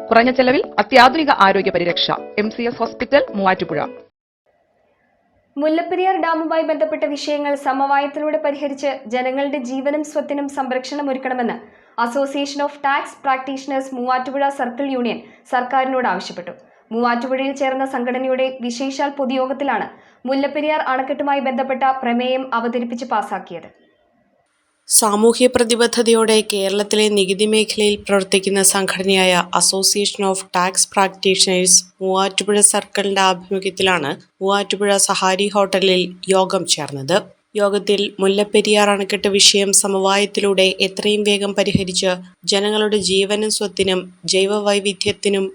കുറഞ്ഞ ചെലവിൽ അത്യാധുനിക ആരോഗ്യ പരിരക്ഷ. MCS hospital, Muvattupuzha. മുല്ലപ്പെരിയാർ ഡാമുമായി ബന്ധപ്പെട്ട വിഷയങ്ങൾ സമവായത്തിലൂടെ പരിഹരിച്ച് ജനങ്ങളുടെ ജീവനും സ്വത്തിനും സംരക്ഷണം ഒരുക്കണമെന്ന് association of tax practitioners Muvattupuzha circle union സർക്കാരിനോട് ആവശ്യപ്പെട്ടു. മൂവാറ്റുപുഴയിൽ ചേർന്ന സംഘടനയുടെ വിശേഷാൽ പൊതുയോഗത്തിലാണ് മുല്ലപ്പെരിയാർ അണക്കെട്ടുമായി ബന്ധപ്പെട്ട പ്രമേയം അവതരിപ്പിച്ച് പാസാക്കിയത്. സാമൂഹ്യ പ്രതിബദ്ധതയോടെ കേരളത്തിലെ നികുതി മേഖലയിൽ പ്രവർത്തിക്കുന്ന സംഘടനയായ association of tax practitioners Muvattupuzha സർക്കിളിന്റെ ആഭിമുഖ്യത്തിലാണ് മൂവാറ്റുപുഴ സഹാരി ഹോട്ടലിൽ യോഗം ചേർന്നത്. യോഗത്തിൽ മുല്ലപ്പെരിയാർ അണക്കെട്ട് വിഷയം സമവായത്തിലൂടെ എത്രയും വേഗം പരിഹരിച്ച് ജനങ്ങളുടെ ജീവനും സ്വത്തിനും ജൈവവൈവിധ്യത്തിനും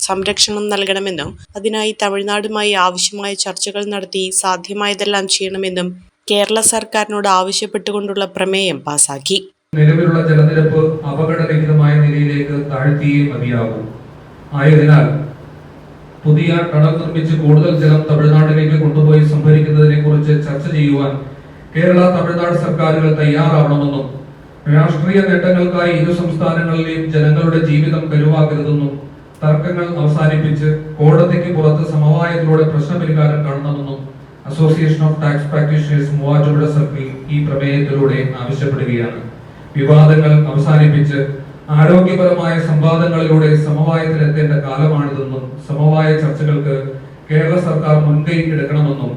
സംരക്ഷണം നൽകണമെന്നും അതിനായി തമിഴ്നാടുമായി ആവശ്യമായ ചർച്ചകൾ നടത്തി സാധ്യമായതെല്ലാം ചെയ്യണമെന്നും കേരള സർക്കാരിനോട് ആവശ്യപ്പെട്ടുകൊണ്ടുള്ള പ്രമേയം പാസാക്കി. നിലവിലുള്ള ജലനിരപ്പ് അപകടരഹിതമായ നിലയിലേക്ക് താഴ്ത്തിയേ മതിയാകൂ. ആയതിനാൽ പുതിയ ടണൽ നിർമ്മിച്ച് കൂടുതൽ ജലം തമിഴ്നാട്ടിലേക്ക് കൊണ്ടുപോയി സംഭരിക്കുന്നതിനെ കുറിച്ച് ചർച്ച ചെയ്യുവാൻ കേരള തമിഴ്നാട് സർക്കാരുകൾ തയ്യാറാവണമെന്നും രാഷ്ട്രീയ നേട്ടങ്ങൾക്കായി ഇരു സംസ്ഥാനങ്ങളിലെയും ജനങ്ങളുടെ ജീവിതം കരുവാക്കരുതെന്നും തർക്കങ്ങൾ അവസാനിപ്പിച്ച് കോടതിക്ക് പുറത്ത് സമവായത്തിലൂടെ പ്രശ്നപരിഹാരം കാണണമെന്നും association of tax practitioners Muvattupuzha circle ഈ പ്രമേയത്തിലൂടെ ആവശ്യപ്പെടുകയാണ്. വിവാദങ്ങൾ അവസാനിപ്പിച്ച് ആരോഗ്യപരമായ സംവാദങ്ങളിലൂടെ സമവായത്തിലെത്തേണ്ട കാലമാണിതെന്നും സമവായ ചർച്ചകൾക്ക് കേരള സർക്കാർ മുൻകൈ എടുക്കണമെന്നും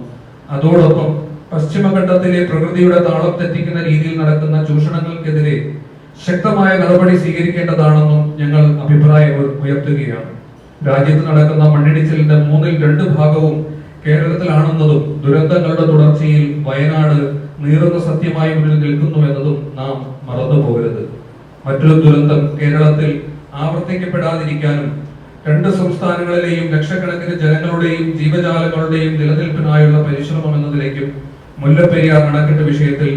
അതോടൊപ്പം പശ്ചിമഘട്ടത്തിലെ പ്രകൃതിയുടെ താളം തെറ്റിക്കുന്ന രീതിയിൽ നടക്കുന്ന ചൂഷണങ്ങൾക്കെതിരെ ശക്തമായ നടപടി സ്വീകരിക്കേണ്ടതാണെന്നും ഞങ്ങൾ അഭിപ്രായം ഉയർത്തുകയാണ്. രാജ്യത്ത് നടക്കുന്ന മണ്ണിടിച്ചിലിന്റെ 2/3 ഭാഗവും കേരളത്തിലാണെന്നതും ദുരന്തങ്ങളുടെ തുടർച്ചയിൽ വയനാട് നീറുന്ന സത്യമായി മുന്നിൽ നിൽക്കുന്നു എന്നതും നാം മറന്നുപോകരുത്. മറ്റൊരു ദുരന്തം കേരളത്തിൽ ആവർത്തിക്കപ്പെടാതിരിക്കാനും 2 സംസ്ഥാനങ്ങളിലെയും ലക്ഷക്കണക്കിന് ജനങ്ങളുടെയും ജീവജാലങ്ങളുടെയും നിലനിൽപ്പിനായുള്ള പരിശ്രമം എന്നതിലേക്കും മുല്ലപ്പെരിയാർ അണക്കെട്ട് വിഷയത്തിൽ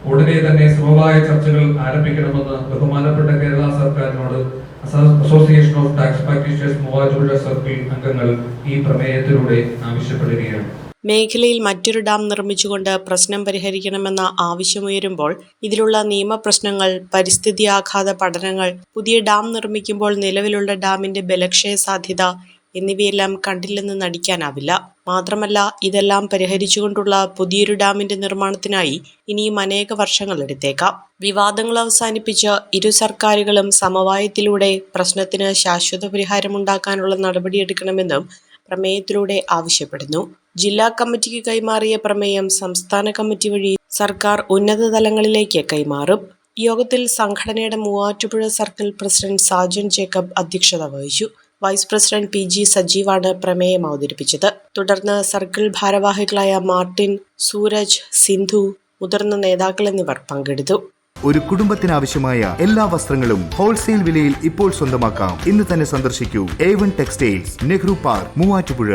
ഉടനെ തന്നെ സമവായ ചർച്ചകൾ ആരംഭിക്കണമെന്ന് ബഹുമാനപ്പെട്ട കേരള സർക്കാരിനോട് association of tax practitioners Muvattupuzha circle അംഗങ്ങൾ ഈ പ്രമേയത്തിലൂടെ ആവശ്യപ്പെടുകയാണ്. മേഖലയിൽ മറ്റൊരു ഡാം നിർമ്മിച്ചുകൊണ്ട് പ്രശ്നം പരിഹരിക്കണമെന്ന ആവശ്യമുയരുമ്പോൾ ഇതിലുള്ള നിയമപ്രശ്നങ്ങൾ, പരിസ്ഥിതി ആഘാത പഠനങ്ങൾ, പുതിയ ഡാം നിർമ്മിക്കുമ്പോൾ നിലവിലുള്ള ഡാമിന്റെ ബലക്ഷയ സാധ്യത എന്നിവയെല്ലാം കണ്ടില്ലെന്ന് നടിക്കാനാവില്ല. മാത്രമല്ല, ഇതെല്ലാം പരിഹരിച്ചുകൊണ്ടുള്ള പുതിയൊരു ഡാമിന്റെ നിർമ്മാണത്തിനായി ഇനിയും അനേക വർഷങ്ങൾ എടുത്തേക്കാം. വിവാദങ്ങൾ അവസാനിപ്പിച്ച് ഇരു സർക്കാരുകളും സമവായത്തിലൂടെ പ്രശ്നത്തിന് ശാശ്വത പരിഹാരമുണ്ടാക്കാനുള്ള നടപടിയെടുക്കണമെന്നും പ്രമേയത്തിലൂടെ ആവശ്യപ്പെടുന്നു. ജില്ലാ കമ്മിറ്റിക്ക് കൈമാറിയ പ്രമേയം സംസ്ഥാന കമ്മിറ്റി വഴി സർക്കാർ ഉന്നത തലങ്ങളിലേക്ക് കൈമാറും. യോഗത്തിൽ സംഘടനയുടെ Muvattupuzha circle president Sajan Jacob അധ്യക്ഷത വഹിച്ചു. വൈസ് പ്രസിഡന്റ് PG സജീവാണ് പ്രമേയം അവതരിപ്പിച്ചത്. തുടർന്ന് സർക്കിൾ ഭാരവാഹികളായ മാർട്ടിൻ, സൂരജ്, സിന്ധു, മുതിർന്ന നേതാക്കൾ എന്നിവർ പങ്കെടുത്തു. ഒരു കുടുംബത്തിനാവശ്യമായ എല്ലാ വസ്ത്രങ്ങളും ഹോൾസെയിൽ വിലയിൽ ഇപ്പോൾ സ്വന്തമാക്കാം. ഇന്ന് തന്നെ സന്ദർശിക്കൂ A1 textiles, Nehru park, Muvattupuzha.